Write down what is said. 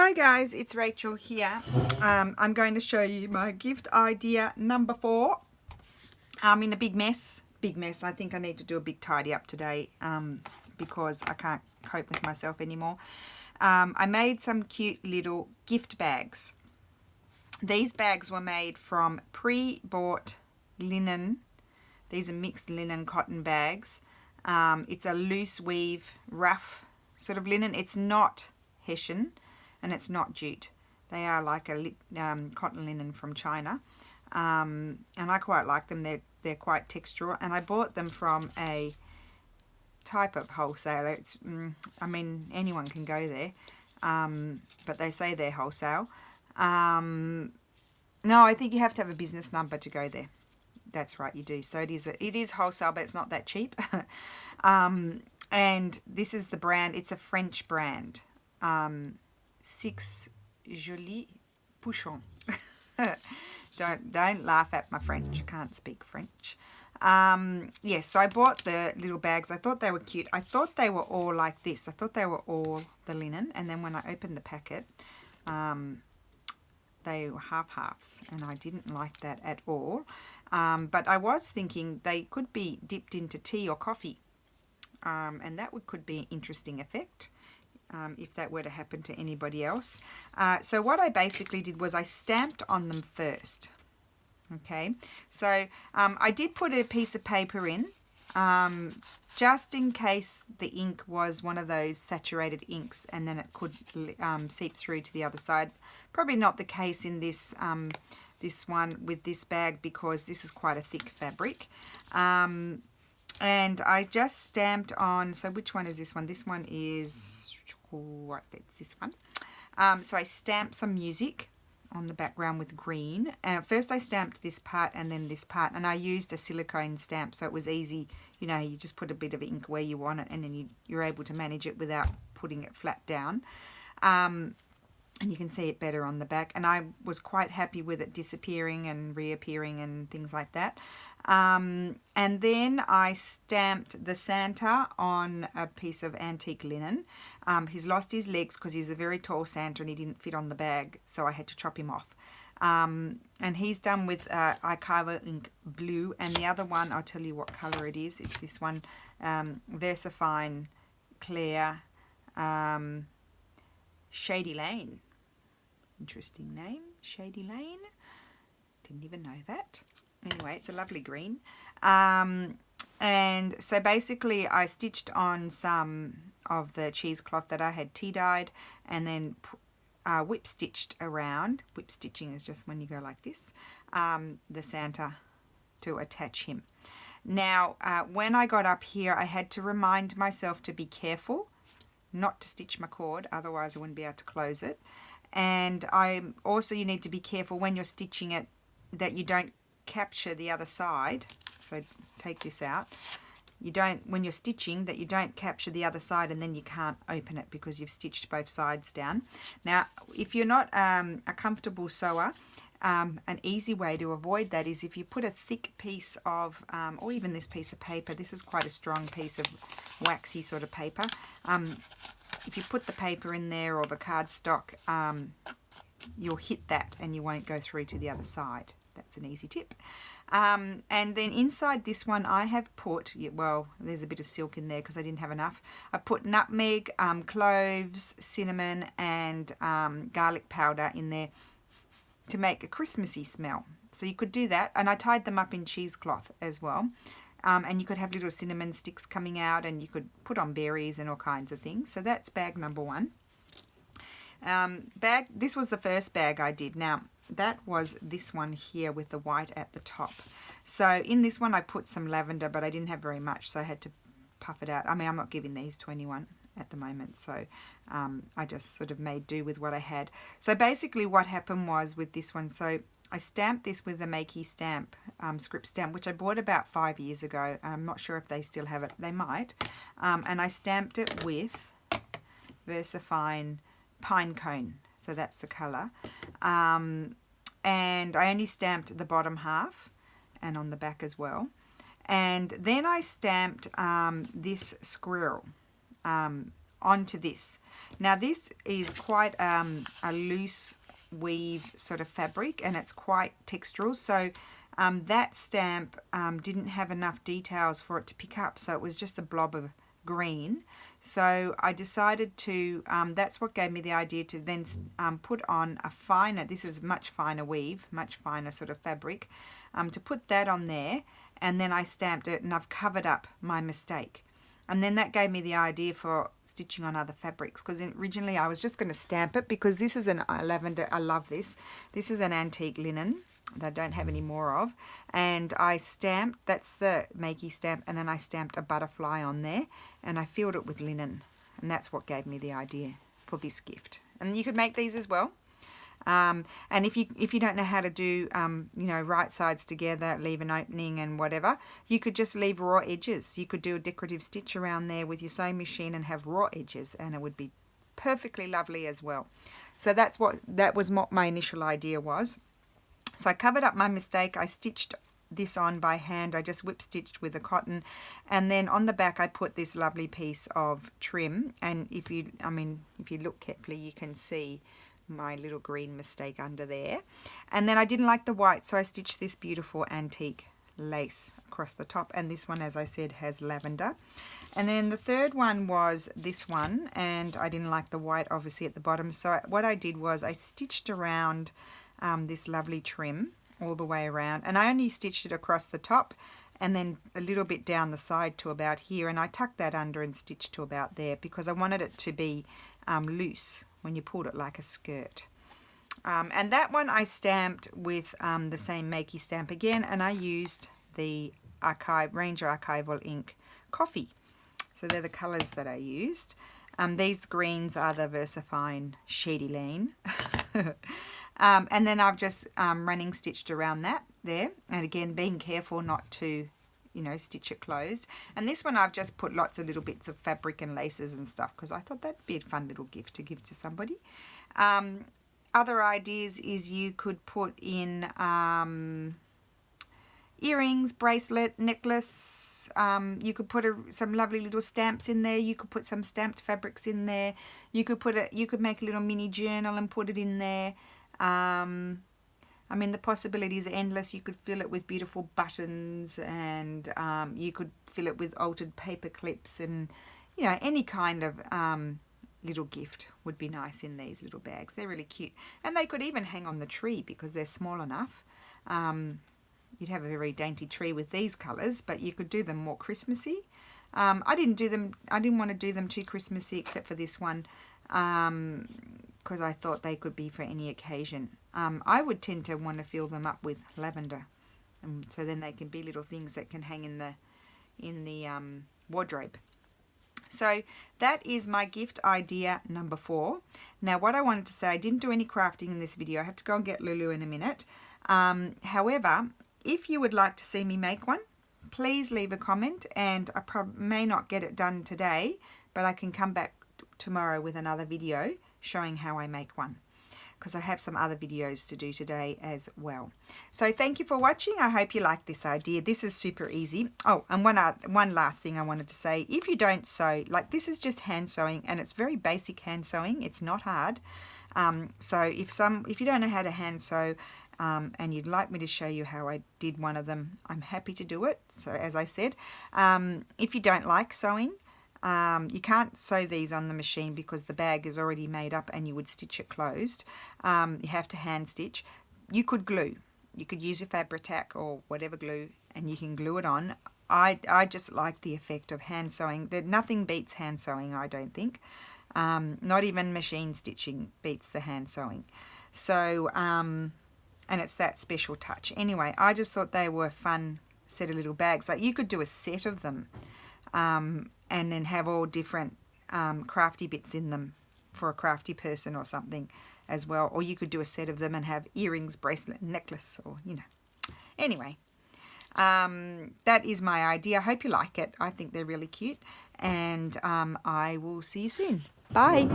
Hi guys, it's Rachel here. I'm going to show you my gift idea number 4. I'm in a big mess. I think I need to do a big tidy up today because I can't cope with myself anymore. I made some cute little gift bags. These bags were made from pre-bought linen. These are mixed linen cotton bags. It's a loose weave, rough sort of linen. It's not Hessian and it's not jute. They are like a cotton linen from China, and I quite like them. They're quite textural, and I bought them from a type of wholesaler. It's I mean, anyone can go there, but they say they're wholesale. No, I think you have to have a business number to go there. That's right, you do. So it is wholesale, but it's not that cheap. And this is the brand. It's a French brand. Six Jolis Pouchons. Don't laugh at my French. I can't speak French. Yes, so I bought the little bags. I thought they were cute. I thought they were all like this. I thought they were all the linen, and then when I opened the packet, they were half-halves, and I didn't like that at all. But I was thinking they could be dipped into tea or coffee, and that could be an interesting effect if that were to happen to anybody else. So what I basically did was I stamped on them first. Okay, so I did put a piece of paper in, just in case the ink was one of those saturated inks and then it could seep through to the other side. Probably not the case in this this one with this bag because this is quite a thick fabric. And I just stamped on, so which one is this one? This one is, it's this one. So I stamped some music on the background with green. First I stamped this part and then this part, and I used a silicone stamp so it was easy. You know, you just put a bit of ink where you want it, and then you're able to manage it without putting it flat down. And you can see it better on the back, and I was quite happy with it disappearing and reappearing and things like that. And then I stamped the Santa on a piece of antique linen. He's lost his legs because he's a very tall Santa and he didn't fit on the bag, so I had to chop him off. And he's done with Archival ink blue, and the other one, I'll tell you what colour it is. It's this one, Versafine Claire Shady Lane. Interesting name, Shady Lane. Didn't even know that. Anyway, it's a lovely green. And so basically I stitched on some of the cheesecloth that I had tea dyed, and then whip stitched around. Whip stitching is just when you go like this, the Santa to attach him. Now, when I got up here, I had to remind myself to be careful not to stitch my cord, otherwise I wouldn't be able to close it. And you need to be careful when you're stitching it that you don't capture the other side. So take this out. When you're stitching, that you don't capture the other side and then you can't open it because you've stitched both sides down. Now, if you're not a comfortable sewer, an easy way to avoid that is if you put a thick piece of, or even this piece of paper, this is quite a strong piece of waxy sort of paper. If you put the paper in there or the cardstock, you'll hit that and you won't go through to the other side. That's an easy tip. And then inside this one I have put, well, there's a bit of silk in there because I didn't have enough. I put nutmeg, cloves, cinnamon and garlic powder in there to make a Christmassy smell. So you could do that, and I tied them up in cheesecloth as well. And you could have little cinnamon sticks coming out, and you could put on berries and all kinds of things. So that's bag number 1. This was the first bag I did. Now, that was this one here with the white at the top. So in this one I put some lavender, but I didn't have very much, so I had to puff it out. I mean, I'm not giving these to anyone at the moment, so I just sort of made do with what I had. So basically what happened was with this one, so I stamped this with the Makey stamp, script stamp, which I bought about 5 years ago. I'm not sure if they still have it. They might. And I stamped it with Versafine Pine Cone. So that's the colour. And I only stamped the bottom half and on the back as well. And then I stamped this squirrel onto this. Now this is quite a loose weave sort of fabric, and it's quite textural, so that stamp didn't have enough details for it to pick up, so it was just a blob of green. So I decided to, that's what gave me the idea to then put on a finer, this is much finer weave, much finer sort of fabric, to put that on there, and then I stamped it, and I've covered up my mistake. And then that gave me the idea for stitching on other fabrics, because originally I was just going to stamp it, because this is an lavender, I love this. This is an antique linen that I don't have any more of, and I stamped, that's the makey stamp, and then I stamped a butterfly on there, and I filled it with linen, and that's what gave me the idea for this gift. And you could make these as well. And if you don't know how to do you know, right sides together, leave an opening and whatever, you could just leave raw edges. You could do a decorative stitch around there with your sewing machine and have raw edges, and it would be perfectly lovely as well. So that was what my initial idea was. So I covered up my mistake. I stitched this on by hand. I just whip stitched with the cotton, and then on the back I put this lovely piece of trim, and if you look carefully, you can see my little green mistake under there. And then I didn't like the white, so I stitched this beautiful antique lace across the top, and this one, as I said, has lavender. And then the third one was this one, and I didn't like the white obviously at the bottom, so what I did was I stitched around this lovely trim all the way around, and I only stitched it across the top and then a little bit down the side to about here, and I tucked that under and stitched to about there, because I wanted it to be loose when you pulled it like a skirt. And that one I stamped with the same makey stamp again, and I used the Ranger Archival Ink Coffee. So they're the colours that I used. These greens are the VersaFine Shady Lane. And then I've just running stitched around that there, and again being careful not to, you know, stitch it closed. And this one I've just put lots of little bits of fabric and laces and stuff, because I thought that'd be a fun little gift to give to somebody. Other ideas is you could put in earrings, bracelet, necklace. You could put some lovely little stamps in there. You could put some stamped fabrics in there. You could make a little mini journal and put it in there. I mean, the possibilities are endless. You could fill it with beautiful buttons, and you could fill it with altered paper clips, and, you know, any kind of little gift would be nice in these little bags. They're really cute, and they could even hang on the tree because they're small enough. You'd have a very dainty tree with these colours, but you could do them more Christmassy. I didn't want to do them too Christmassy, except for this one, because I thought they could be for any occasion. I would tend to want to fill them up with lavender, and so then they can be little things that can hang in the wardrobe. So that is my gift idea number 4. Now, what I wanted to say, I didn't do any crafting in this video. I have to go and get Lulu in a minute. However, if you would like to see me make one, please leave a comment, and I may not get it done today, but I can come back tomorrow with another video showing how I make one, because I have some other videos to do today as well. So thank you for watching. I hope you like this idea. This is super easy. Oh, and one last thing I wanted to say. If you don't sew, like, this is just hand sewing, and it's very basic hand sewing. It's not hard. So if you don't know how to hand sew, and you'd like me to show you how I did one of them, I'm happy to do it. So as I said, if you don't like sewing, you can't sew these on the machine because the bag is already made up and you would stitch it closed. You have to hand stitch. You could glue. You could use your Fabri-Tac or whatever glue, and you can glue it on. I just like the effect of hand sewing. Nothing beats hand sewing, I don't think. Not even machine stitching beats the hand sewing. So, and it's that special touch. Anyway, I just thought they were fun set of little bags. Like, you could do a set of them, and then have all different crafty bits in them for a crafty person or something as well. Or you could do a set of them and have earrings, bracelet, necklace, or, you know. Anyway, that is my idea. I hope you like it. I think they're really cute, and I will see you soon. Bye.